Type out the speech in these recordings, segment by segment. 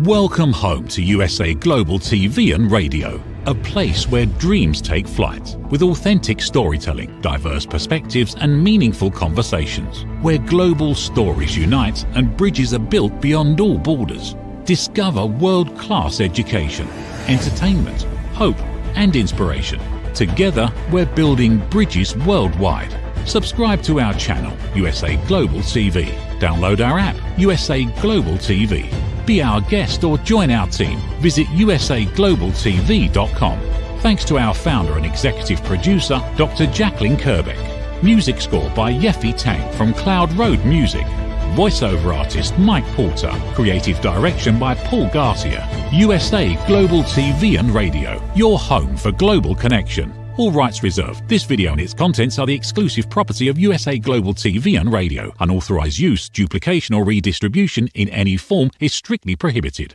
Welcome home to USA Global TV and Radio, a place where dreams take flight, with authentic storytelling, diverse perspectives and meaningful conversations, where global stories unite and bridges are built beyond all borders. Discover world-class education, entertainment, hope and inspiration. Together, we're building bridges worldwide. Subscribe to our channel, USA Global TV. Download our app, USA Global TV. Be our guest or join our team. Visit usaglobaltv.com. Thanks to our founder and executive producer, Dr. Jacqueline Kerbeck. Music score by Yeffy Tang from Cloud Road Music. Voiceover artist Mike Porter. Creative direction by Paul Garcia. USA Global TV and Radio, your home for global connection. All rights reserved. This video and its contents are the exclusive property of USA Global TV and Radio. Unauthorized use, duplication or redistribution in any form is strictly prohibited.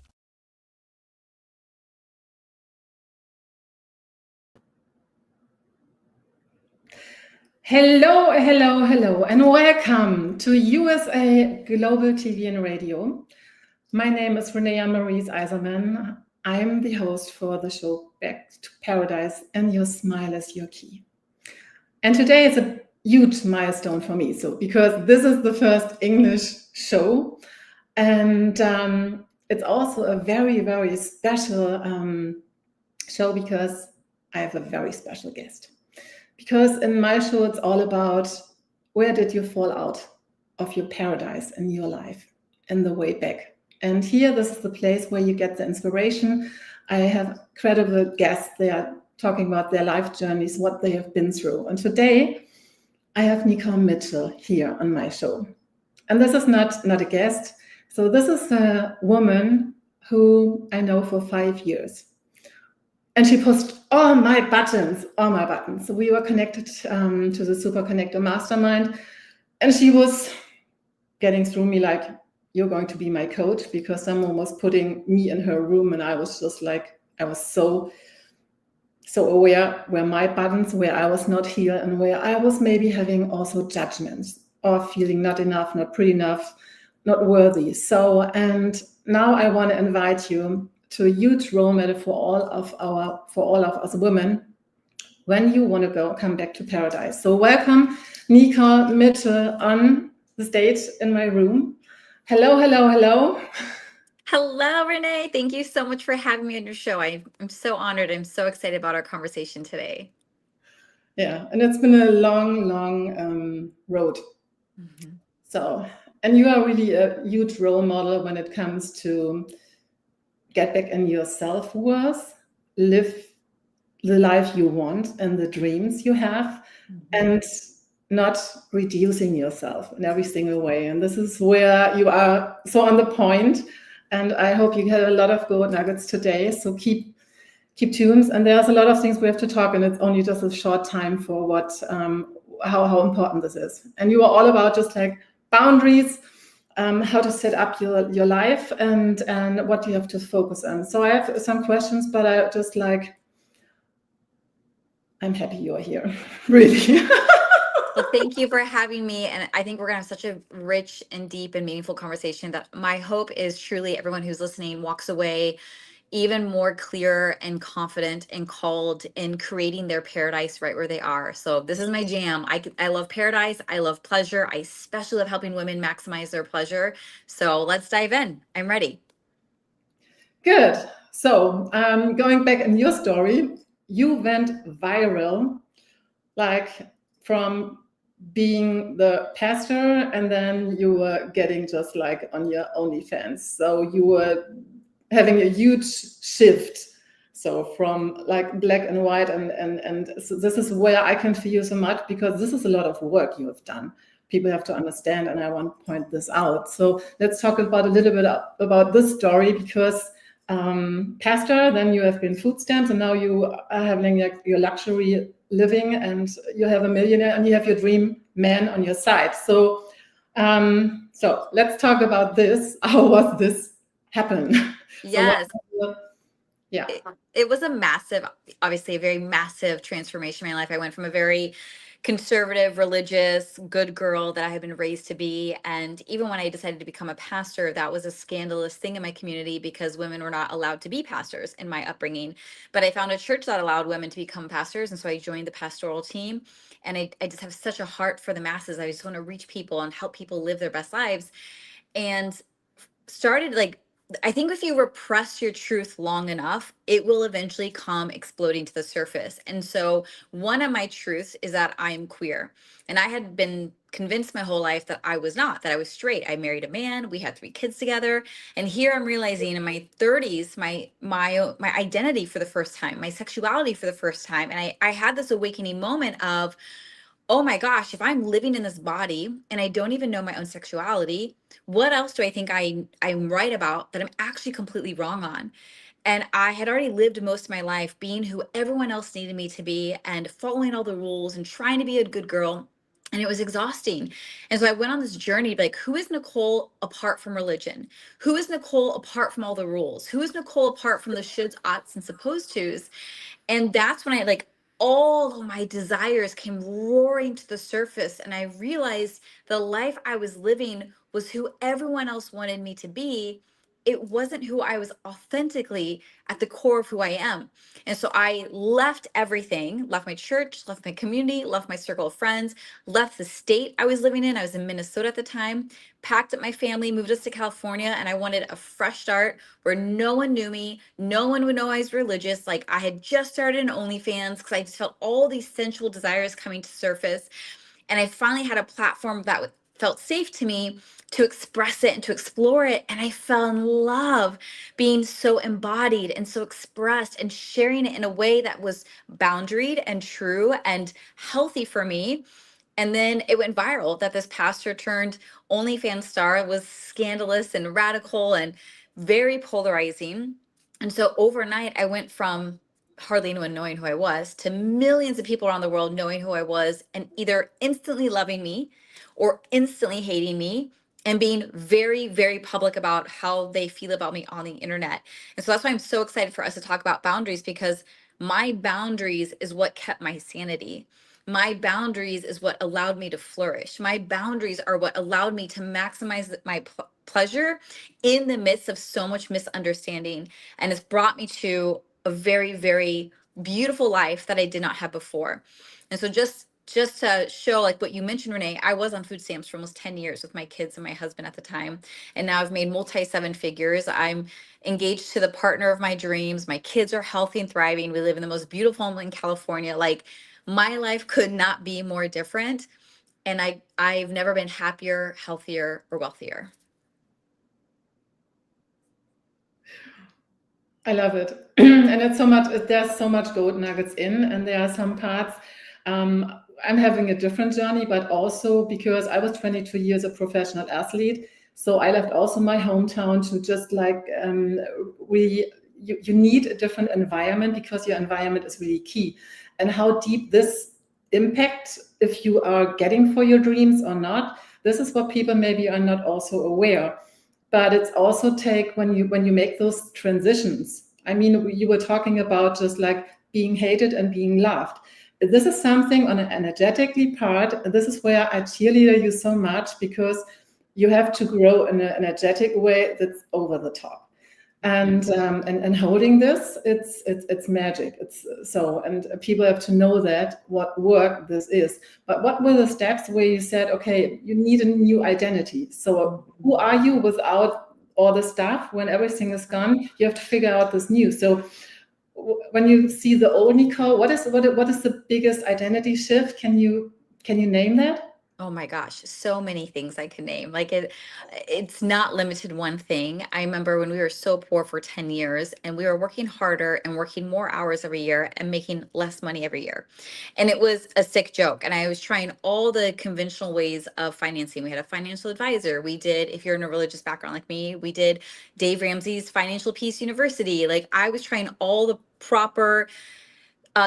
Hello, hello, hello, and welcome to USA Global TV and Radio. My name is Renée Ambarees Isermann. I'm the host for the show Back to Paradise, and your smile is your key. And today is a huge milestone for me, because this is the first English show, and it's also a very, very special show because I have a very special guest. Because in my show, it's all about where did you fall out of your paradise in your life and the way back. And here, this is the place where you get the inspiration. I have credible guests. They are talking about their life journeys, what they have been through. And today, I have Nikole Mitchell here on my show. And this is not a guest. So this is a woman who I know for 5 years. And she pushed all my buttons. So we were connected to the Super Connector Mastermind. And she was getting through me like, you're going to be my coach, because someone was putting me in her room. And I was just like, I was so aware where my buttons, where I was not here, and where I was maybe having also judgments or feeling not enough, not pretty enough, not worthy. So, and now I want to invite you to a huge role model for all of us women when you want to come back to paradise. So welcome Nikole Mitchell on the stage in my room. Hello, hello, hello. Hello, Renee. Thank you so much for having me on your show. I'm so honored. I'm so excited about our conversation today. Yeah, and it's been a long road. Mm-hmm. So, and you are really a huge role model when it comes to get back in your self-worth, live the life you want and the dreams you have, and not reducing yourself in every single way. And this is where you are so on the point. And I hope you had a lot of gold nuggets today. So keep tuned. And there's a lot of things we have to talk, and it's only just a short time for what how important this is. And you are all about just like boundaries, how to set up your life and what you have to focus on. So I have some questions, but I just I'm happy you're here, really. Well, thank you for having me. And I think we're going to have such a rich and deep and meaningful conversation that my hope is truly everyone who's listening walks away even more clear and confident and called in creating their paradise right where they are. So this is my jam. I love paradise. I love pleasure. I especially love helping women maximize their pleasure. So let's dive in. I'm ready. Good. So going back in your story, you went viral, like from being the pastor, and then you were getting just like on your OnlyFans. So you were having a huge shift. So from like black and white, and so this is where I can feel you so much, because this is a lot of work you have done. People have to understand, and I want to point this out. So let's talk about a little bit about this story, because pastor, then you have been food stamps, and now you are having like your luxury living, and you have a millionaire, and you have your dream man on your side. So so let's talk about this. How was this happen? Yes. So it was a massive, obviously a very massive transformation in my life. I went from a very conservative, religious, good girl that I had been raised to be. And even when I decided to become a pastor, that was a scandalous thing in my community because women were not allowed to be pastors in my upbringing. But I found a church that allowed women to become pastors. And so I joined the pastoral team. And I just have such a heart for the masses. I just want to reach people and help people live their best lives. And started like, I think if you repress your truth long enough, it will eventually come exploding to the surface. And so one of my truths is that I'm queer. And I had been convinced my whole life that I was not, that I was straight. I married a man, we had 3 kids together. And here I'm realizing in my 30s, my identity for the first time, my sexuality for the first time. And I had this awakening moment of, oh my gosh, if I'm living in this body and I don't even know my own sexuality, what else do I think I'm right about that I'm actually completely wrong on? And I had already lived most of my life being who everyone else needed me to be and following all the rules and trying to be a good girl. And it was exhausting. And so I went on this journey, like, who is Nikole apart from religion? Who is Nikole apart from all the rules? Who is Nikole apart from the shoulds, oughts, and supposed tos? And that's when I like all of my desires came roaring to the surface. And I realized the life I was living was who everyone else wanted me to be. It wasn't who I was authentically at the core of who I am. And so I left everything, left my church, left my community, left my circle of friends, left the state I was living in. I was in Minnesota at the time, packed up my family, moved us to California, and I wanted a fresh start where no one knew me, no one would know I was religious. Like I had just started an OnlyFans because I just felt all these sensual desires coming to surface. And I finally had a platform that felt safe to me to express it and to explore it. And I fell in love being so embodied and so expressed and sharing it in a way that was boundaried and true and healthy for me. And then it went viral that this pastor turned OnlyFans star was scandalous and radical and very polarizing. And so overnight, I went from hardly anyone knowing who I was to millions of people around the world knowing who I was and either instantly loving me or instantly hating me and being very, very public about how they feel about me on the internet. And so that's why I'm so excited for us to talk about boundaries, because my boundaries is what kept my sanity. My boundaries is what allowed me to flourish. My boundaries are what allowed me to maximize my pleasure in the midst of so much misunderstanding. And it's brought me to a very, very beautiful life that I did not have before. And so just to show like what you mentioned, Renee, I was on food stamps for almost 10 years with my kids and my husband at the time. And now I've made multi 7 figures. I'm engaged to the partner of my dreams. My kids are healthy and thriving. We live in the most beautiful home in California. Like my life could not be more different. And I've never been happier, healthier, or wealthier. I love it. And it's so much, there's so much gold nuggets in, and there are some parts. I'm having a different journey, but also because I was 22 years a professional athlete. So I left also my hometown to just like you need a different environment, because your environment is really key. And how deep this impact, if you are getting for your dreams or not, this is what people maybe are not also aware. But it's also take when you make those transitions. I mean, you were talking about just like being hated and being loved. This is something on an energetically part. This is where I cheerleader you so much, because you have to grow in an energetic way that's over the top. And holding this, it's magic. It's so, and people have to know that what work this is. But what were the steps where you said, okay, you need a new identity? So who are you without all the stuff? When everything is gone, you have to figure out this new. So when you see the old Nikole, what is the biggest identity shift? Can you name that? Oh my gosh, so many things I could name. Like it's not limited one thing. I remember when we were so poor for 10 years and we were working harder and working more hours every year and making less money every year. And it was a sick joke. And I was trying all the conventional ways of financing. We had a financial advisor. We did, if you're in a religious background like me, we did Dave Ramsey's Financial Peace University. Like I was trying all the proper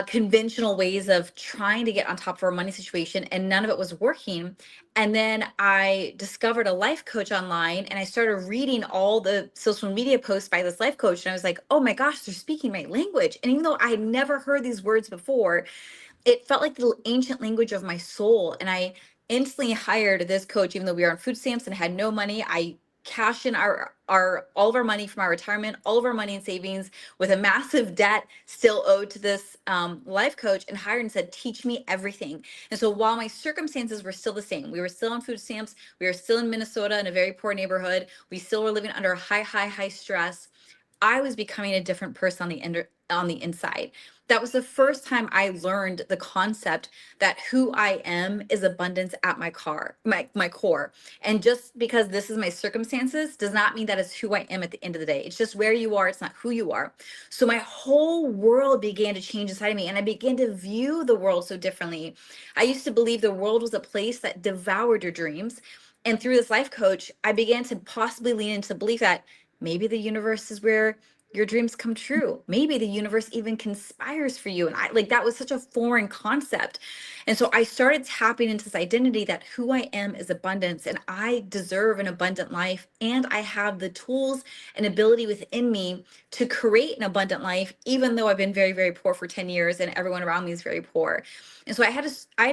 conventional ways of trying to get on top of our money situation, and none of it was working. And then I discovered a life coach online, and I started reading all the social media posts by this life coach. And I was like, oh my gosh, they're speaking my language. And even though I had never heard these words before, it felt like the ancient language of my soul. And I instantly hired this coach, even though we were on food stamps and had no money. I cashed in our all of our money from our retirement, all of our money in savings, with a massive debt still owed to this life coach, and hired and said, teach me everything. And so while my circumstances were still the same, we were still on food stamps, we were still in Minnesota in a very poor neighborhood, we still were living under high stress, I was becoming a different person on the inside. That was the first time I learned the concept that who I am is abundance at my core. And just because this is my circumstances does not mean that it's who I am at the end of the day. It's just where you are, it's not who you are. So my whole world began to change inside of me, and I began to view the world so differently. I used to believe the world was a place that devoured your dreams. And through this life coach, I began to possibly lean into the belief that maybe the universe is where your dreams come true. Maybe the universe even conspires for you. And I like, that was such a foreign concept. And so I started tapping into this identity that who I am is abundance, and I deserve an abundant life. And I have the tools and ability within me to create an abundant life, even though I've been very, very poor for 10 years and everyone around me is very poor. And so I had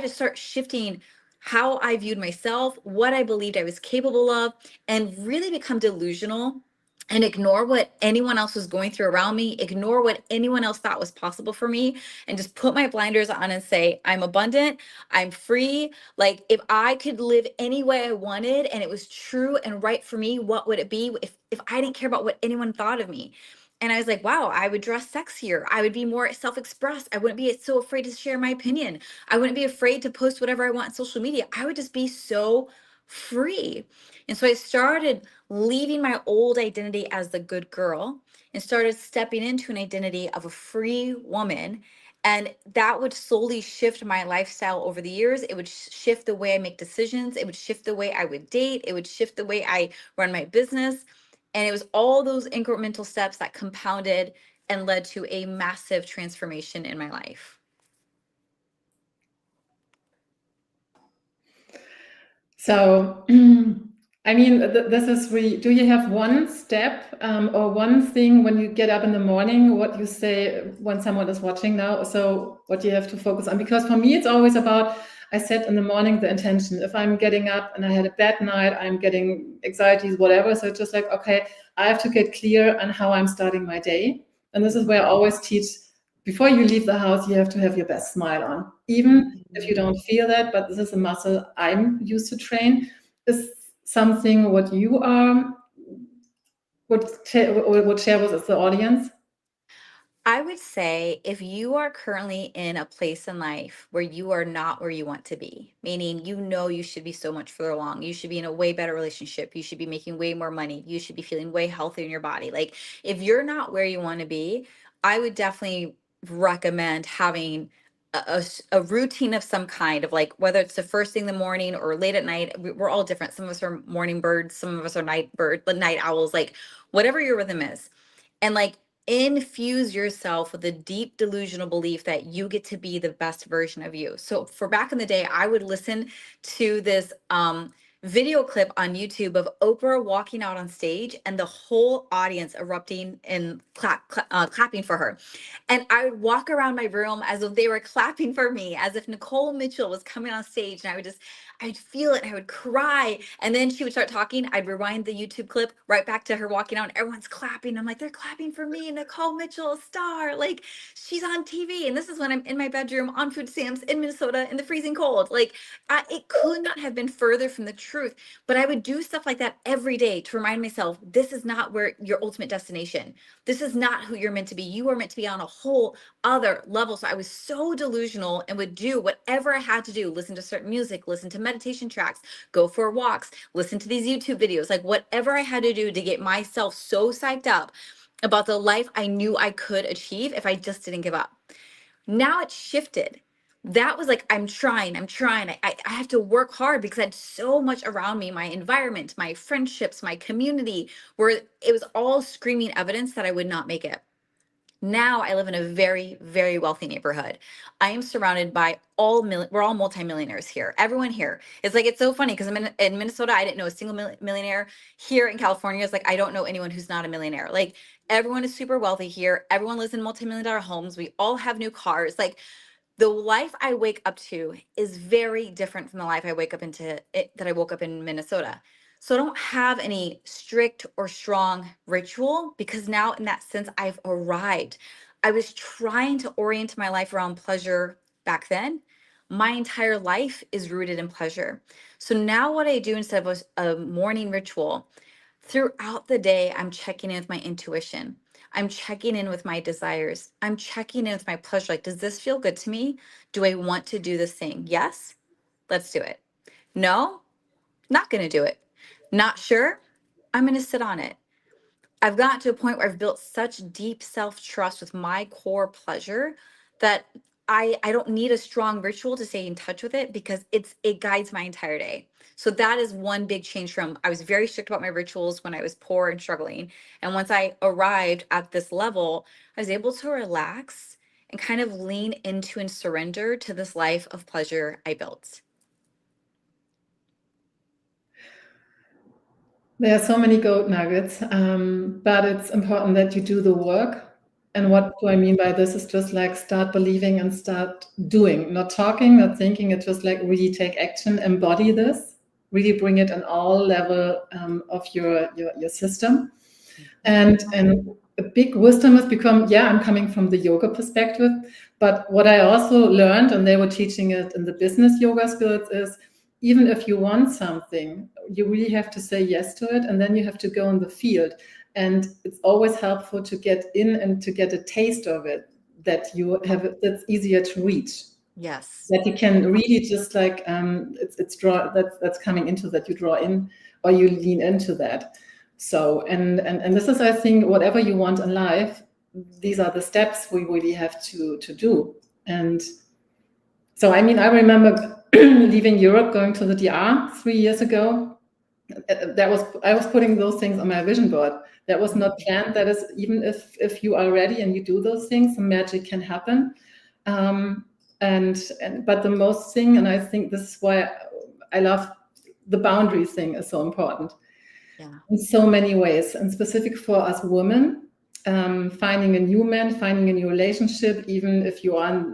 to start shifting how I viewed myself, what I believed I was capable of, and really become delusional and ignore what anyone else was going through around me, ignore what anyone else thought was possible for me, and just put my blinders on and say, I'm abundant, I'm free. Like, if I could live any way I wanted and it was true and right for me, what would it be if I didn't care about what anyone thought of me? And I was like, wow, I would dress sexier. I would be more self-expressed. I wouldn't be so afraid to share my opinion. I wouldn't be afraid to post whatever I want on social media. I would just be so free. And so I started leaving my old identity as the good girl and started stepping into an identity of a free woman. And that would slowly shift my lifestyle over the years. It would shift the way I make decisions. It would shift the way I would date. It would shift the way I run my business. And it was all those incremental steps that compounded and led to a massive transformation in my life. So, I mean, this is really, do you have one step or one thing when you get up in the morning, what you say when someone is watching now? So what you have to focus on? Because for me, it's always about, I set in the morning the intention. If I'm getting up and I had a bad night, I'm getting anxieties, whatever. So it's just like, okay, I have to get clear on how I'm starting my day. And this is where I always teach, before you leave the house, you have to have your best smile on. Even if you don't feel that, but this is a muscle I'm used to train. Is something what you would share with the audience? I would say if you are currently in a place in life where you are not where you want to be, meaning you know you should be so much further along, you should be in a way better relationship, you should be making way more money, you should be feeling way healthier in your body. Like, if you're not where you want to be, I would definitely recommend having a routine of some kind, of like, whether it's the first thing in the morning or late at night. We're all different. Some of us are morning birds, some of us are night owls, like whatever your rhythm is. And like, infuse yourself with a deep delusional belief that you get to be the best version of you. So for back in the day, I would listen to this video clip on YouTube of Oprah walking out on stage and the whole audience erupting and clapping for her. And I would walk around my room as if they were clapping for me, as if Nikole Mitchell was coming on stage, and I'd feel it and I would cry. And then she would start talking. I'd rewind the YouTube clip right back to her walking out and everyone's clapping. I'm like, they're clapping for me, Nikole Mitchell, a star. Like, she's on TV. And this is when I'm in my bedroom on food stamps in Minnesota in the freezing cold. Like, it could not have been further from the truth. But I would do stuff like that every day to remind myself, this is not where your ultimate destination. This is not who you're meant to be. You are meant to be on a whole other level. So I was so delusional and would do whatever I had to do, listen to certain music, listen to meditation tracks, go for walks, listen to these YouTube videos, like whatever I had to do to get myself so psyched up about the life I knew I could achieve if I just didn't give up. Now it's shifted. That was like, I'm trying. I have to work hard because I had so much around me, my environment, my friendships, my community, where it was all screaming evidence that I would not make it. Now I live in a very, very wealthy neighborhood. I am surrounded by we're all multimillionaires here. Everyone here. It's like, it's so funny because I'm in Minnesota. I didn't know a single millionaire. Here in California, it's like, I don't know anyone who's not a millionaire. Like, everyone is super wealthy here. Everyone lives in multi-million-dollar homes. We all have new cars. Like, The life I wake up to is very different from the life I wake up into that I woke up in Minnesota. So I don't have any strict or strong ritual because now in that sense I've arrived. I was trying to orient my life around pleasure back then. My entire life is rooted in pleasure. So now what I do instead of a morning ritual, throughout the day, I'm checking in with my intuition. I'm checking in with my desires. I'm checking in with my pleasure. Like, does this feel good to me? Do I want to do this thing? Yes, let's do it. No, not going to do it. Not sure? I'm going to sit on it. I've gotten to a point where I've built such deep self-trust with my core pleasure that I don't need a strong ritual to stay in touch with it because it guides my entire day. So that is one big change from I was very strict about my rituals when I was poor and struggling. And once I arrived at this level, I was able to relax and kind of lean into and surrender to this life of pleasure I built. There are so many gold nuggets, but it's important that you do the work. And what do I mean by this is just like start believing and start doing, not talking, not thinking. It's just like really take action, embody this, really bring it on all level of your system. And a big wisdom has become, yeah, I'm coming from the yoga perspective, but what I also learned, and they were teaching it in the business yoga skills, is even if you want something, you really have to say yes to it, and then you have to go in the field. And it's always helpful to get in and to get a taste of it, that you have that's easier to reach. Yes. That you can really just like it's draw that's coming into that, you draw in or you lean into that. So and this is, I think, whatever you want in life, these are the steps we really have to do. And so I mean, I remember leaving Europe, going to the DR 3 years ago. I was putting those things on my vision board. That was not planned. That is, even if you are ready and you do those things, the magic can happen. But the most thing, and I think this is why I love the boundary thing, is so important. Yeah. In so many ways, and specific for us women, finding a new man, finding a new relationship, even if you are,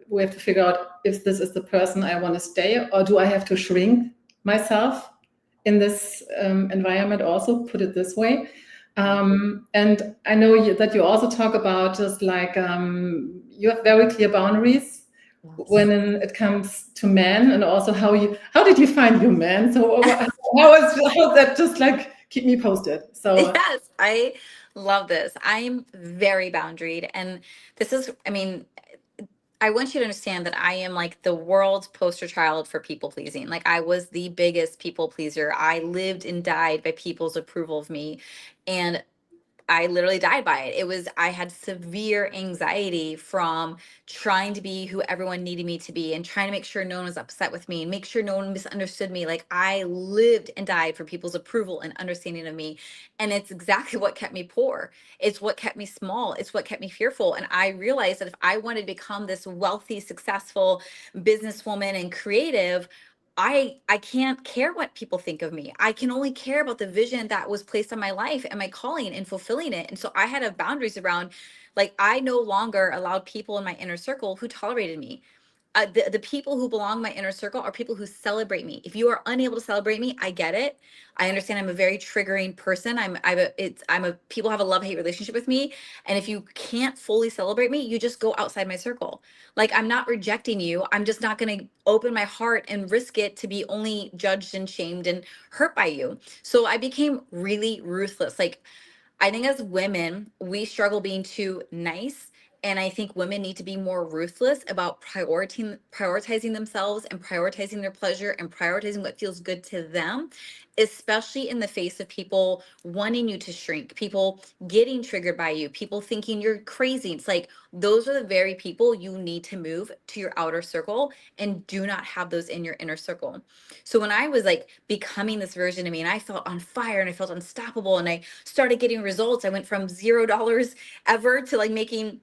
we have to figure out if this is the person I want to stay, or do I have to shrink myself in this environment also, put it this way. And I know that you also talk about just like you have very clear boundaries. Yes. When it comes to men, and also how did you find your man? So how that just like keep me posted. So yes, I love this. I'm very boundaried, and this is, I mean, I want you to understand that I am like the world's poster child for people pleasing. Like, I was the biggest people pleaser. I lived and died by people's approval of me. And I literally died by it. I had severe anxiety from trying to be who everyone needed me to be and trying to make sure no one was upset with me and make sure no one misunderstood me. Like, I lived and died for people's approval and understanding of me. And it's exactly what kept me poor. It's what kept me small. It's what kept me fearful. And I realized that if I wanted to become this wealthy, successful businesswoman and creative, I can't care what people think of me. I can only care about the vision that was placed on my life and my calling and fulfilling it. And so I had to have boundaries around, like, I no longer allowed people in my inner circle who tolerated me. The people who belong in my inner circle are people who celebrate me. If you are unable to celebrate me, I get it. I understand I'm a very triggering person. People have a love-hate relationship with me. And if you can't fully celebrate me, you just go outside my circle. Like, I'm not rejecting you. I'm just not going to open my heart and risk it to be only judged and shamed and hurt by you. So I became really ruthless. Like, I think as women, we struggle being too nice. And I think women need to be more ruthless about prioritizing themselves and prioritizing their pleasure and prioritizing what feels good to them, especially in the face of people wanting you to shrink, people getting triggered by you, people thinking you're crazy. It's like, those are the very people you need to move to your outer circle, and do not have those in your inner circle. So when I was like becoming this version of me, and I felt on fire and I felt unstoppable, and I started getting results, I went from $0 ever to like making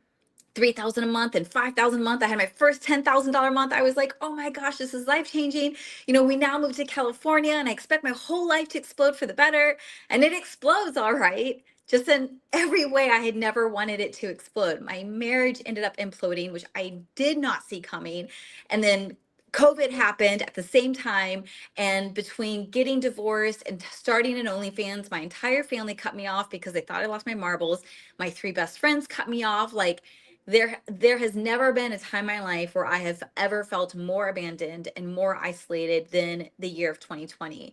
$3,000 a month and $5,000 a month. I had my first $10,000 month. I was like, oh my gosh, this is life changing. You know, we now moved to California, and I expect my whole life to explode for the better. And it explodes, all right. Just in every way I had never wanted it to explode. My marriage ended up imploding, which I did not see coming. And then COVID happened at the same time. And between getting divorced and starting an OnlyFans, my entire family cut me off because they thought I lost my marbles. My 3 best friends cut me off. Like, there has never been a time in my life where I have ever felt more abandoned and more isolated than the year of 2020.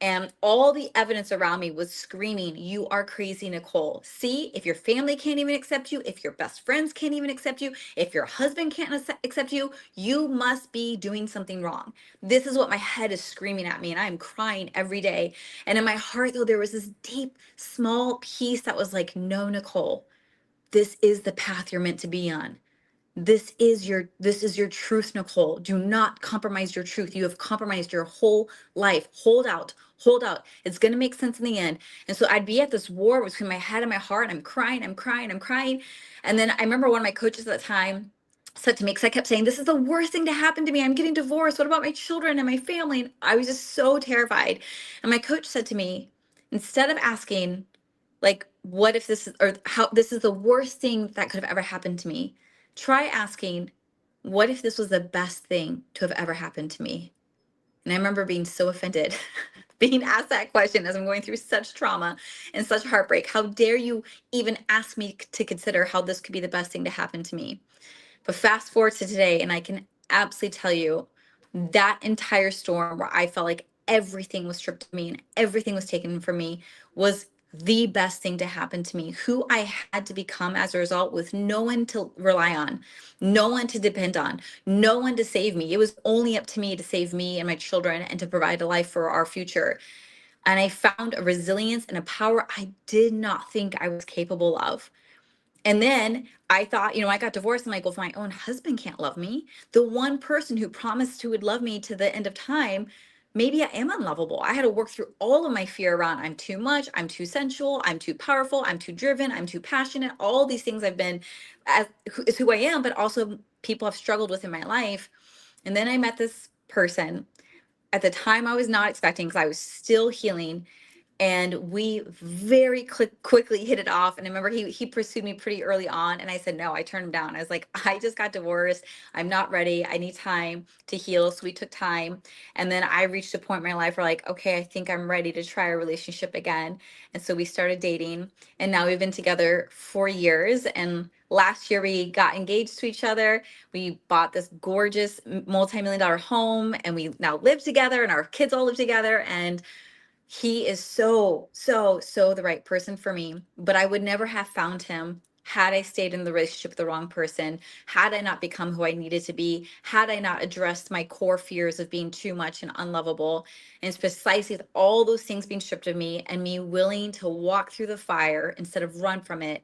And all the evidence around me was screaming, you are crazy, Nikole. See, if your family can't even accept you, if your best friends can't even accept you, if your husband can't accept you, you must be doing something wrong. This is what my head is screaming at me, and I am crying every day. And in my heart, though, there was this deep, small piece that was like, no, Nikole, this is the path you're meant to be on. This is your truth, Nikole. Do not compromise your truth. You have compromised your whole life. Hold out. Hold out. It's going to make sense in the end. And so I'd be at this war between my head and my heart. And I'm crying. And then I remember one of my coaches at the time said to me, because I kept saying, this is the worst thing to happen to me. I'm getting divorced. What about my children and my family? And I was just so terrified. And my coach said to me, instead of asking, like, what if this is, or how this is the worst thing that could have ever happened to me, try asking, what if this was the best thing to have ever happened to me? And I remember being so offended being asked that question as I'm going through such trauma and such heartbreak. How dare you even ask me to consider how this could be the best thing to happen to me? But fast forward to today, and I can absolutely tell you that entire storm where I felt like everything was stripped of me and everything was taken from me was the best thing to happen to me. Who I had to become as a result, with no one to rely on, no one to depend on, no one to save me. It was only up to me to save me and my children and to provide a life for our future. And I found a resilience and a power I did not think I was capable of. And then I thought, I got divorced. I'm like, well, if my own husband can't love me, the one person who promised who would love me to the end of time, maybe I am unlovable. I had to work through all of my fear around I'm too much, I'm too sensual, I'm too powerful, I'm too driven, I'm too passionate. All these things I've been, is who I am, but also people have struggled with in my life. And then I met this person at the time I was not expecting, because I was still healing. And we very quickly hit it off. And I remember he pursued me pretty early on, and I said no. I turned him down. I was like, I just got divorced. I'm not ready. I need time to heal. So we took time. And then I reached a point in my life where, like, okay, I think I'm ready to try a relationship again. And so we started dating, and now we've been together 4 years. And last year we got engaged to each other. We bought this gorgeous multi-million-dollar home, and we now live together, and our kids all live together. And he is so the right person for me. But I would never have found him had I stayed in the relationship with the wrong person, had I not become who I needed to be, had I not addressed my core fears of being too much and unlovable. And it's precisely with all those things being stripped of me and me willing to walk through the fire instead of run from it,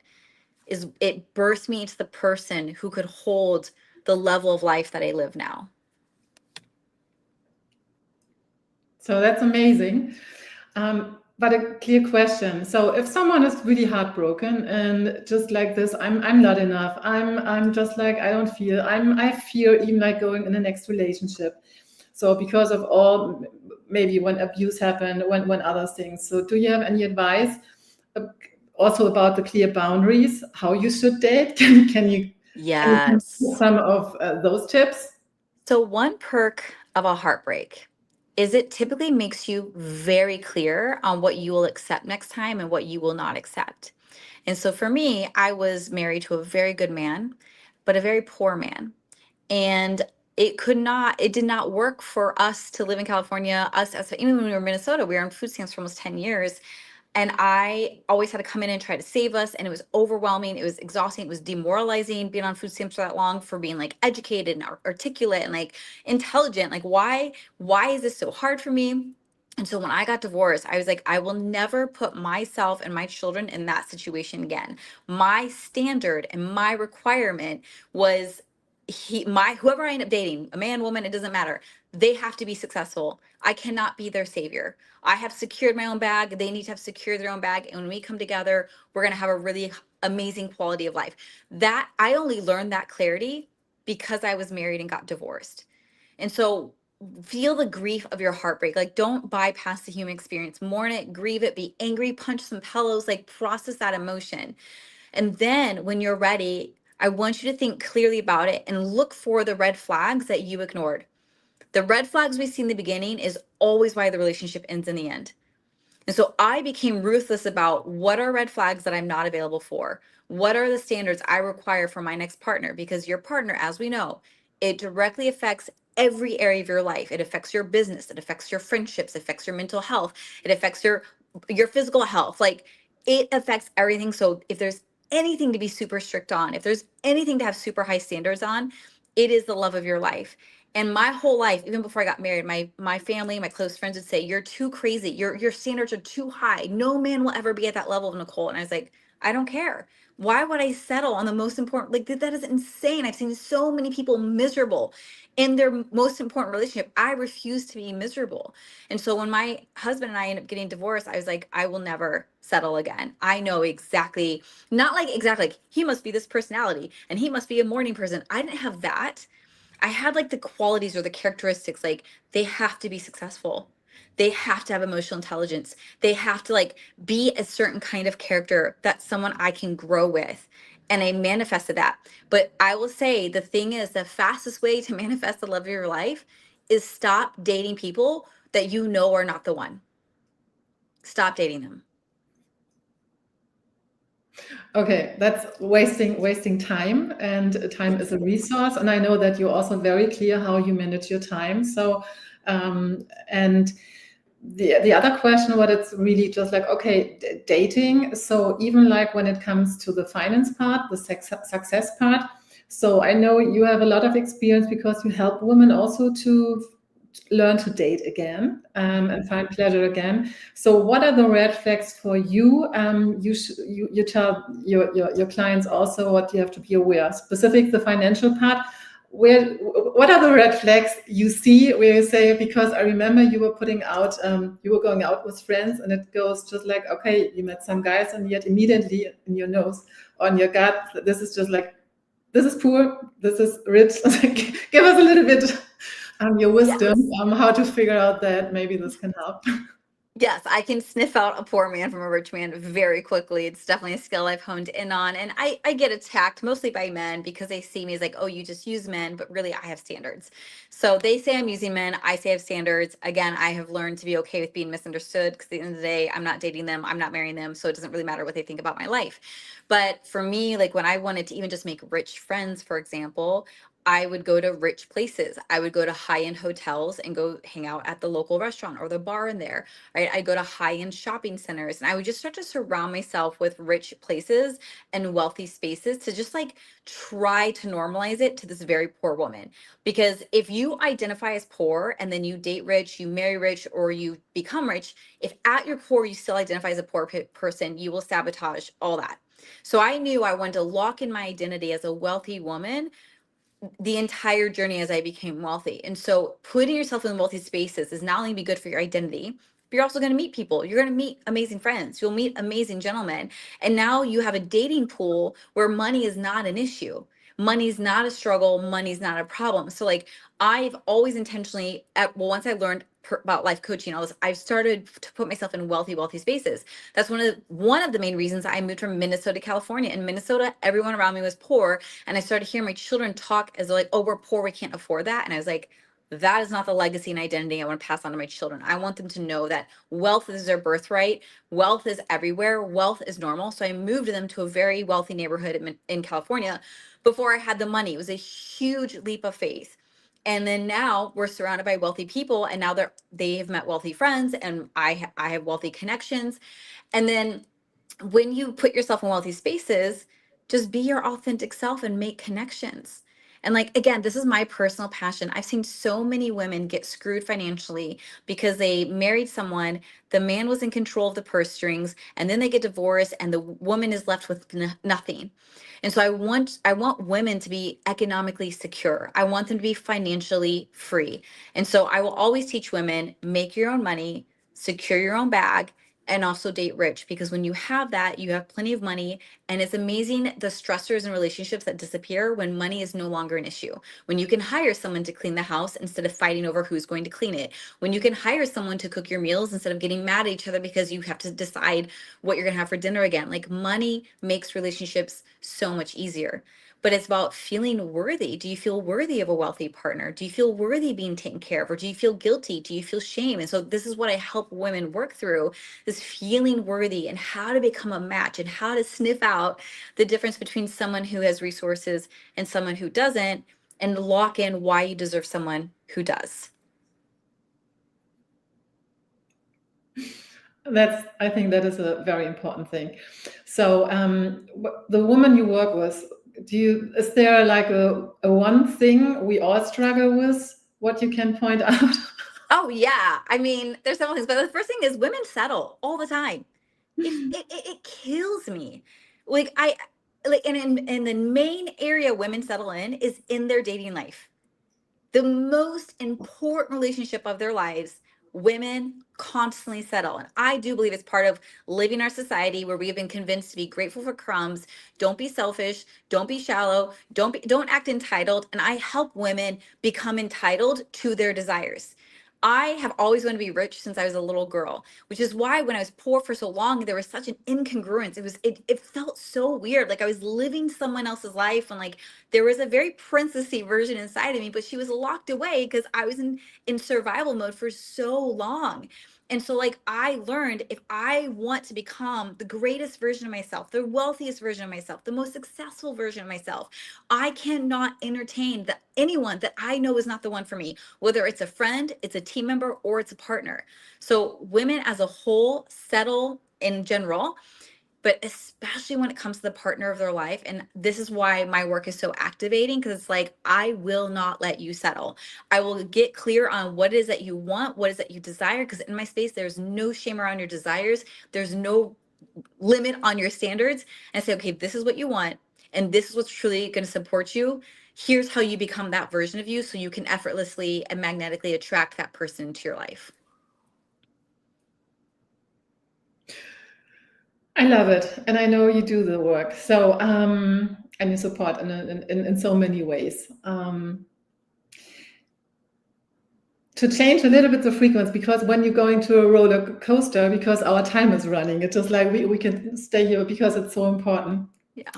is it birthed me into the person who could hold the level of life that I live now. So that's amazing. But a clear question. So if someone is really heartbroken and just like this, I'm not enough. I'm just like, I don't feel. I fear even like going in the next relationship. So because of all, maybe when abuse happened, when other things. So do you have any advice also about the clear boundaries, how you should date? Can you Yes. some of those tips? So one perk of a heartbreak is it typically makes you very clear on what you will accept next time and what you will not accept. And so for me, I was married to a very good man, but a very poor man. And it did not work for us to live in California. Even when we were in Minnesota, we were on food stamps for almost 10 years. And I always had to come in and try to save us. And it was overwhelming. It was exhausting. It was demoralizing being on food stamps for that long, for being like educated and articulate and like intelligent. Like, why is this so hard for me? And so when I got divorced, I was like, I will never put myself and my children in that situation again. My standard and my requirement was whoever I end up dating, a man, woman, it doesn't matter. They have to be successful. I cannot be their savior. I have secured my own bag. They need to have secured their own bag. And when we come together, we're going to have a really amazing quality of life. That I only learned that clarity because I was married and got divorced. And so feel the grief of your heartbreak. Like, don't bypass the human experience. Mourn it, grieve it, be angry, punch some pillows, like process that emotion. And then when you're ready, I want you to think clearly about it and look for the red flags that you ignored. The red flags we see in the beginning is always why the relationship ends in the end. And so I became ruthless about what are red flags that I'm not available for? What are the standards I require for my next partner? Because your partner, as we know, it directly affects every area of your life. It affects your business, it affects your friendships, it affects your mental health, it affects your physical health. Like, it affects everything. So if there's anything to be super strict on, if there's anything to have super high standards on, it is the love of your life. And my whole life, even before I got married, my family, my close friends would say, "You're too crazy. Your standards are too high. No man will ever be at that level of Nikole." And I was like, I don't care. Why would I settle on the most important? Like, that is insane. I've seen so many people miserable in their most important relationship. I refuse to be miserable. And so when my husband and I ended up getting divorced, I was like, I will never settle again. I know exactly, not like exactly like he must be this personality and he must be a morning person. I didn't have that. I had like the qualities or the characteristics, like they have to be successful. They have to have emotional intelligence. They have to like be a certain kind of character that's someone I can grow with. And I manifested that. But I will say the thing is, the fastest way to manifest the love of your life is stop dating people that you know are not the one. Stop dating them. Okay, that's wasting time, and time is a resource. And I know that you're also very clear how you manage your time. So, and the other question, what it's really just like, okay, dating. So even like when it comes to the finance part, the success part. So I know you have a lot of experience because you help women also to learn to date again, and find pleasure again. So what are the red flags for you? You tell your clients also what you have to be aware of. Specific the financial part. What are the red flags you see where you say, because I remember you were putting out, you were going out with friends, and it goes just like, okay, you met some guys, and yet immediately in your nose, on your gut, this is just like, this is poor, this is rich. Give us a little bit your wisdom, Yes. how to figure out that maybe this can help. Yes, I can sniff out a poor man from a rich man very quickly. It's definitely a skill I've honed in on. And I get attacked mostly by men because they see me as like, oh, you just use men, but really I have standards. So they say I'm using men. I say I have standards. Again, I have learned to be okay with being misunderstood because at the end of the day, I'm not dating them. I'm not marrying them. So it doesn't really matter what they think about my life. But for me, like when I wanted to even just make rich friends, for example, I would go to rich places. I would go to high-end hotels and go hang out at the local restaurant or the bar in there, right? I go to high-end shopping centers and I would just start to surround myself with rich places and wealthy spaces to just like try to normalize it to this very poor woman. Because if you identify as poor and then you date rich, you marry rich, or you become rich, if at your core you still identify as a poor person, you will sabotage all that. So I knew I wanted to lock in my identity as a wealthy woman the entire journey as I became wealthy. And so putting yourself in wealthy spaces is not only be good for your identity, but you're also going to meet people. You're going to meet amazing friends. You'll meet amazing gentlemen. And now you have a dating pool where money is not an issue. Money's not a struggle. Money's not a problem. So like I've always intentionally, once I learned about life coaching, all this, I've started to put myself in wealthy spaces. That's one of the main reasons I moved from Minnesota to California. In Minnesota, everyone around me was poor. And I started hearing my children talk as like, oh, we're poor, we can't afford that. And I was like, that is not the legacy and identity I want to pass on to my children. I want them to know that wealth is their birthright. Wealth is everywhere. Wealth is normal. So I moved them to a very wealthy neighborhood in California before I had the money. It was a huge leap of faith. And then now we're surrounded by wealthy people, and now they have met wealthy friends, and I have wealthy connections. And then when you put yourself in wealthy spaces, just be your authentic self and make connections. And like, again, this is my personal passion. I've seen so many women get screwed financially because they married someone, the man was in control of the purse strings, and then they get divorced and the woman is left with nothing. And so I want women to be economically secure. I want them to be financially free. And so I will always teach women, make your own money, secure your own bag, and also date rich, because when you have that, you have plenty of money. And it's amazing the stressors and relationships that disappear when money is no longer an issue. When you can hire someone to clean the house instead of fighting over who's going to clean it. When you can hire someone to cook your meals instead of getting mad at each other because you have to decide what you're going to have for dinner again. Like, money makes relationships so much easier. But it's about feeling worthy. Do you feel worthy of a wealthy partner? Do you feel worthy being taken care of? Or do you feel guilty? Do you feel shame? And so this is what I help women work through, this feeling worthy and how to become a match and how to sniff out the difference between someone who has resources and someone who doesn't, and lock in why you deserve someone who does. I think that is a very important thing. So the woman you work with, is there like a one thing we all struggle with, what you can point out? Oh yeah, I mean, there's several things, but the first thing is women settle all the time. It kills me. Like and the main area women settle in is in their dating life. The most important relationship of their lives, women constantly settle. And I do believe it's part of living our society where we have been convinced to be grateful for crumbs, don't be selfish, don't be shallow, don't act entitled. And I help women become entitled to their desires. I have always wanted to be rich since I was a little girl, which is why when I was poor for so long, there was such an incongruence. It felt so weird. Like I was living someone else's life, and like there was a very princessy version inside of me, but she was locked away because I was in survival mode for so long. And so like I learned, if I want to become the greatest version of myself, the wealthiest version of myself, the most successful version of myself, I cannot entertain anyone that I know is not the one for me, whether it's a friend, it's a team member, or it's a partner. So women as a whole settle in general, but especially when it comes to the partner of their life. And this is why my work is so activating, because it's like, I will not let you settle. I will get clear on what it is that you want, what is that you desire, because in my space, there's no shame around your desires. There's no limit on your standards. And I say, okay, this is what you want, and this is what's truly going to support you. Here's how you become that version of you so you can effortlessly and magnetically attract that person into your life. I love it, and I know you do the work. So, and you support in so many ways. To change a little bit the frequency, because when you're going to a roller coaster, because our time is running, it's just like we can stay here because it's so important. Yeah.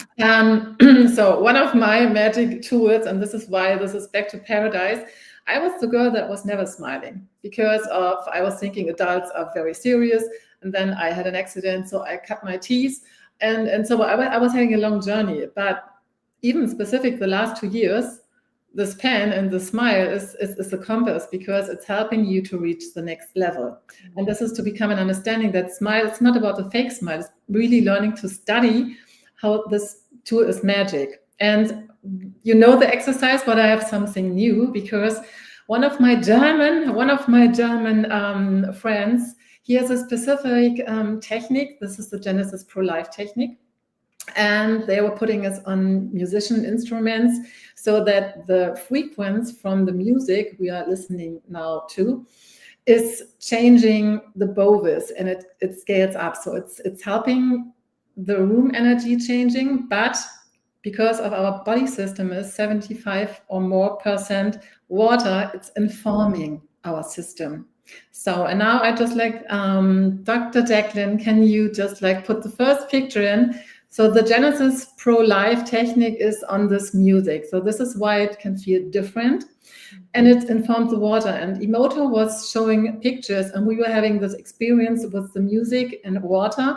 So one of my magic tools, and this is why this is Back to Paradise, I was the girl that was never smiling because I was thinking adults are very serious. And then I had an accident, so I cut my teeth. And so I was having a long journey. But even specific the last 2 years, this pen and the smile is a compass, because it's helping you to reach the next level. And this is to become an understanding that smile, it's not about a fake smile. It's really learning to study how this tool is magic. And you know the exercise, but I have something new, because one of my German friends, he has a specific technique. This is the Genesis Pro Life technique. And they were putting us on musician instruments so that the frequency from the music we are listening now to is changing the bovis, and it scales up. So it's helping the room energy changing, but because of our body system is 75% or more water, it's informing our system. So, and now I just like, Dr. Jacqueline, can you just like put the first picture in? So the Genesis Pro Life technique is on this music. So this is why it can feel different. And it informed the water. And Emoto was showing pictures, and we were having this experience with the music and water.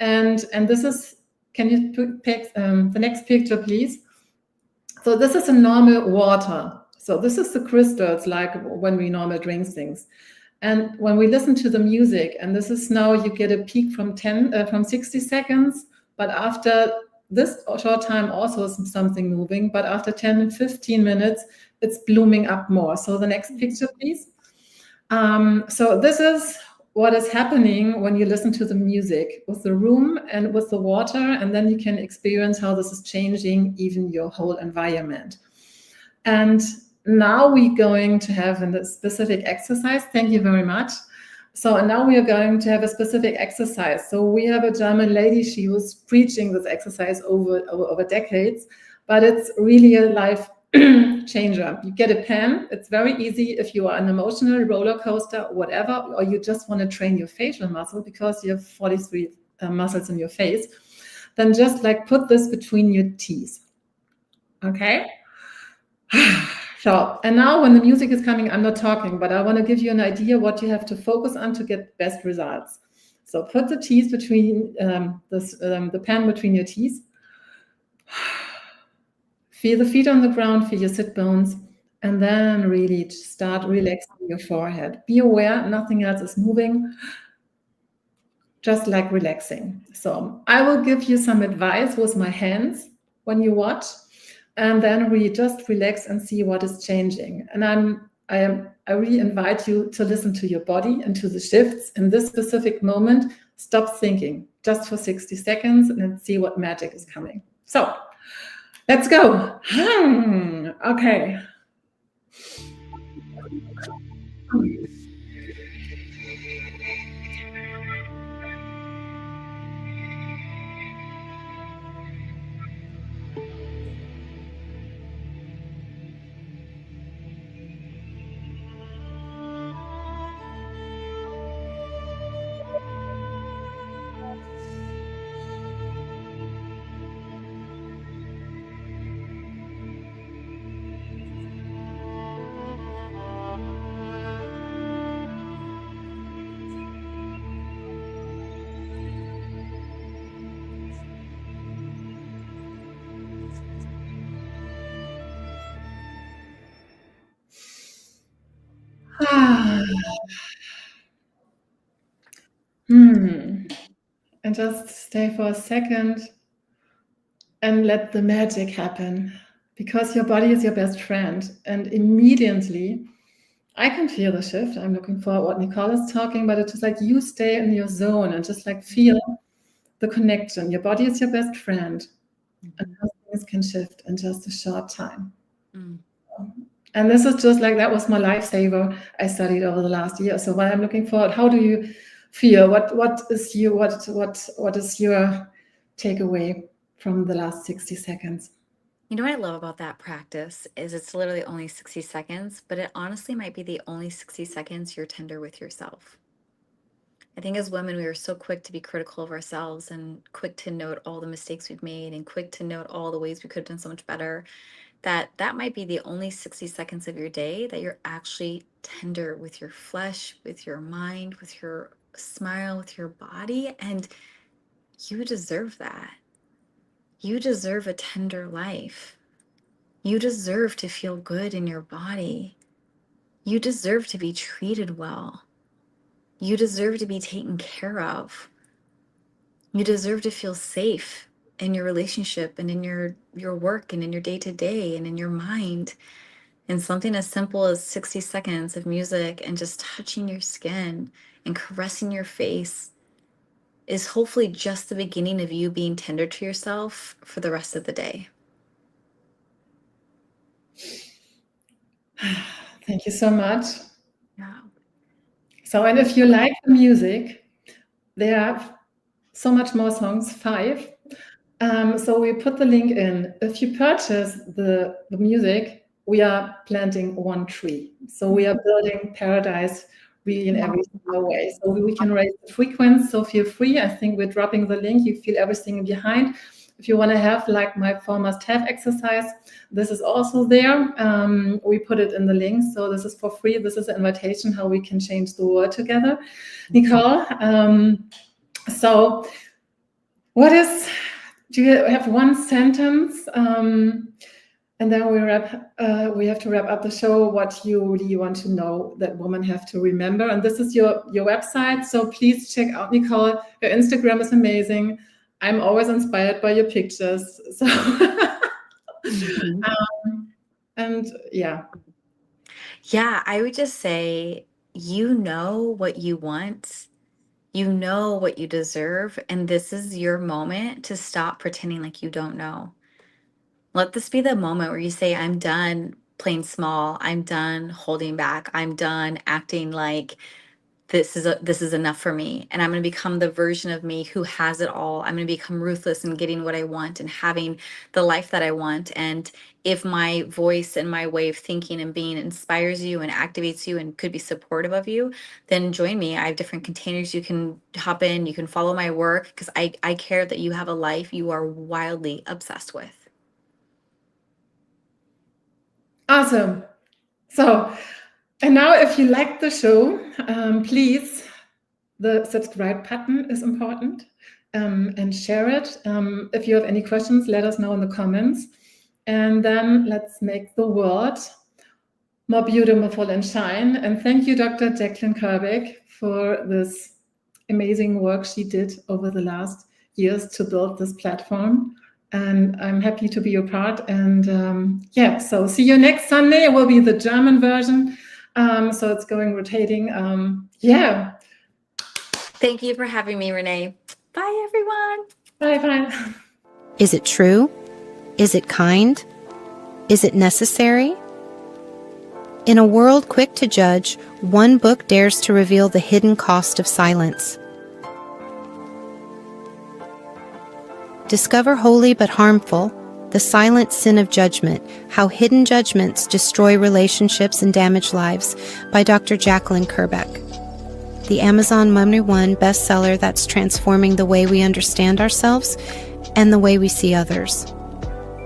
And this is, can you pick the next picture, please? So this is a normal water. So this is the crystals, like when we normally drink things. And when we listen to the music, and this is now, you get a peak from 60 seconds, but after this short time also is something moving, but after 10 and 15 minutes, it's blooming up more. So the next picture, please. So this is what is happening when you listen to the music with the room and with the water, and then you can experience how this is changing even your whole environment. And now we're going to have a specific exercise. Thank you very much. So, and now we are going to have a specific exercise. So we have a German lady, she was preaching this exercise over decades, but it's really a life changer. You get a pen. It's very easy if you are an emotional roller coaster or whatever, or you just want to train your facial muscle because you have 43 muscles in your face. Then just like put this between your teeth. Okay. So, and now when the music is coming, I'm not talking, but I want to give you an idea what you have to focus on to get best results. So put the teeth between the pen between your teeth. Feel the feet on the ground, feel your sit bones, and then really start relaxing your forehead. Be aware nothing else is moving, just like relaxing. So I will give you some advice with my hands when you watch, and then we just relax and see what is changing. And I really invite you to listen to your body and to the shifts in this specific moment. Stop thinking just for 60 seconds and see what magic is coming. So let's go. Okay. And just stay for a second and let the magic happen, because your body is your best friend. And immediately I can feel the shift. I'm looking for what Nikole is talking, but it's just like you stay in your zone and just like feel the connection. Your body is your best friend. And things can shift in just a short time. And this is just like, that was my lifesaver I studied over the last year. So when I'm looking forward, how do you feel? What is your takeaway from the last 60 seconds? You know what I love about that practice is it's literally only 60 seconds, but it honestly might be the only 60 seconds you're tender with yourself. I think as women, we are so quick to be critical of ourselves and quick to note all the mistakes we've made and quick to note all the ways we could have done so much better, that might be the only 60 seconds of your day that you're actually tender with your flesh, with your mind, with your smile, with your body. And you deserve that. You deserve a tender life. You deserve to feel good in your body. You deserve to be treated well. You deserve to be taken care of. You deserve to feel safe in your relationship and in your work and in your day-to-day and in your mind. And something as simple as 60 seconds of music and just touching your skin and caressing your face is hopefully just the beginning of you being tender to yourself for the rest of the day. Thank you so much. Yeah. So, and if you like the music, there are so much more songs, 5. So we put the link in. If you purchase the music, we are planting 1 tree. So we are building paradise really in every single way. So we can raise the frequency. So feel free. I think we're dropping the link. You feel everything behind. If you want to have like my 4 must-have exercise, this is also there. We put it in the link. So this is for free. This is an invitation how we can change the world together. Nikole, so do you have 1 sentence? And then we have to wrap up the show. What you really want to know that women have to remember. And this is your website. So please check out Nikole. Your Instagram is amazing. I'm always inspired by your pictures. So, and yeah. Yeah, I would just say, you know what you want. You know what you deserve. And this is your moment to stop pretending like you don't know. Let this be the moment where you say, I'm done playing small. I'm done holding back. I'm done acting like this is enough for me, and I'm going to become the version of me who has it all. I'm going to become ruthless in getting what I want and having the life that I want. And if my voice and my way of thinking and being inspires you and activates you and could be supportive of you, then join me. I have different containers you can hop in. You can follow my work, because I care that you have a life you are wildly obsessed with. Awesome. So, and now if you like the show, please, the subscribe button is important, and share it. If you have any questions, let us know in the comments. And then let's make the world more beautiful and shine. And thank you, Dr. Jacqueline Kerbeck, for this amazing work she did over the last years to build this platform. And I'm happy to be a part. And so see you next Sunday. It will be the German version. So it's going rotating. Thank you for having me, Renee. Bye, everyone. Bye. Is it true? Is it kind? Is it necessary? In a world quick to judge, one book dares to reveal the hidden cost of silence. Discover Holy but Harmful, The Silent Sin of Judgment, How Hidden Judgments Destroy Relationships and Damage Lives by Dr. Jacqueline Kerbeck. The Amazon #1 bestseller that's transforming the way we understand ourselves and the way we see others.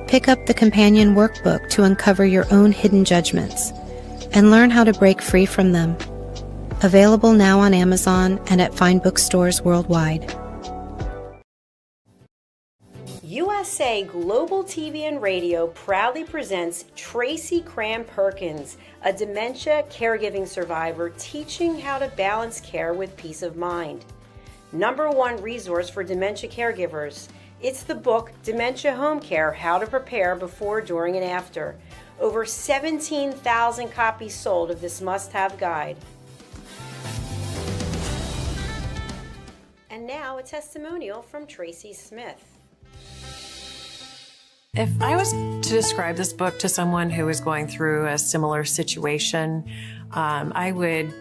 Pick up the companion workbook to uncover your own hidden judgments and learn how to break free from them. Available now on Amazon and at fine bookstores worldwide. USA Global TV and Radio proudly presents Tracy Cram-Perkins, a dementia caregiving survivor teaching how to balance care with peace of mind. #1 resource for dementia caregivers. It's the book Dementia Home Care: How to Prepare Before, During, and After. Over 17,000 copies sold of this must-have guide. And now a testimonial from Tracy Smith. If I was to describe this book to someone who is going through a similar situation, I would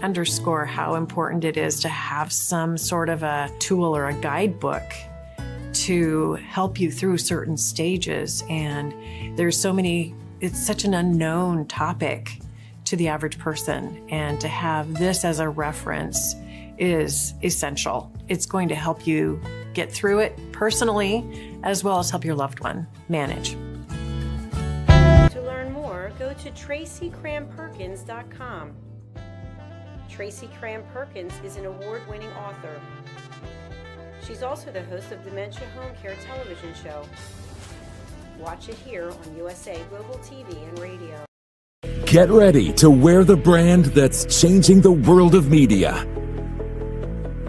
underscore how important it is to have some sort of a tool or a guidebook to help you through certain stages. And there's so many, it's such an unknown topic to the average person. And to have this as a reference is essential. It's going to help you get through it personally, as well as help your loved one manage. To learn more, go to TracyCramPerkins.com. Tracy Cram-Perkins is an award-winning author. She's also the host of Dementia Home Care television show. Watch it here on USA Global TV and Radio. Get ready to wear the brand that's changing the world of media.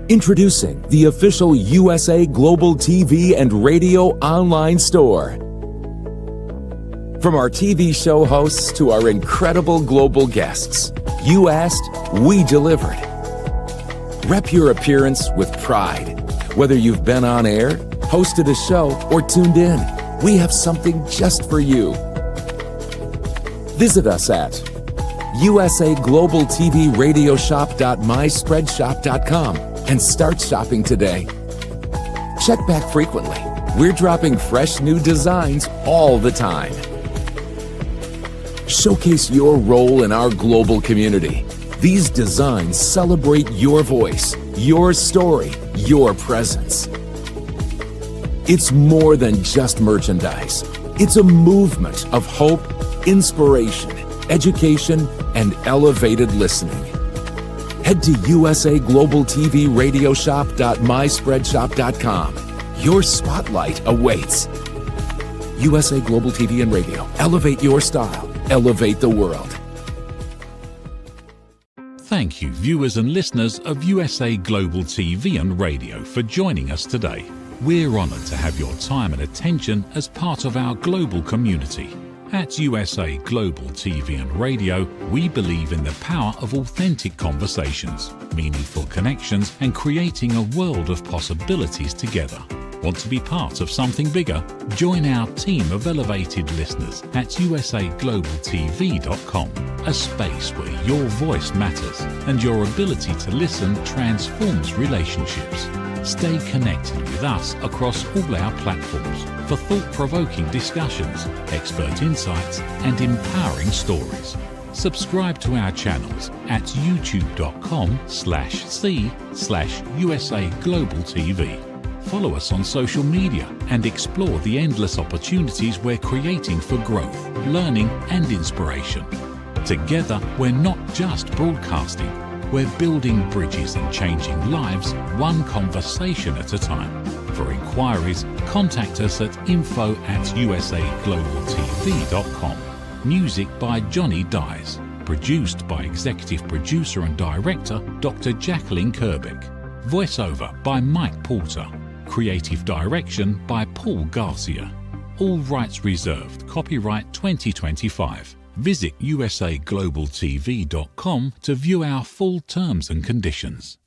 Introducing the official USA Global TV and Radio online store. From our TV show hosts to our incredible global guests, you asked, we delivered. Rep your appearance with pride. Whether you've been on air, hosted a show, or tuned in, we have something just for you. Visit us at usaglobaltvradioshoп.myspreadshop.com and start shopping today. Check back frequently. We're dropping fresh new designs all the time. Showcase your role in our global community. These designs celebrate your voice, your story, your presence. It's more than just merchandise. It's a movement of hope, inspiration, education, and elevated listening. Head to usaglobaltvradioshoп.myspreadshop.com. Your spotlight awaits. USA Global TV and Radio. Elevate your style. Elevate the world. Thank you, viewers and listeners of USA Global TV and Radio, for joining us today. We're honoured to have your time and attention as part of our global community. At USA Global TV and Radio, we believe in the power of authentic conversations, meaningful connections, and creating a world of possibilities together. Want to be part of something bigger? Join our team of elevated listeners at usaglobaltv.com, a space where your voice matters and your ability to listen transforms relationships. Stay connected with us across all our platforms for thought-provoking discussions, expert insights, and empowering stories. Subscribe to our channels at youtube.com/c/USA-Global-TV. Follow us on social media and explore the endless opportunities we're creating for growth, learning, and inspiration. Together, we're not just broadcasting, we're building bridges and changing lives one conversation at a time. For inquiries, contact us at info@usaglobaltv.com. Music by Johnny Dies. Produced by Executive Producer and Director Dr. Jacqueline Kerbeck. Voiceover by Mike Porter. Creative Direction by Paul Garcia. All rights reserved. Copyright 2025. Visit usaglobaltv.com to view our full terms and conditions.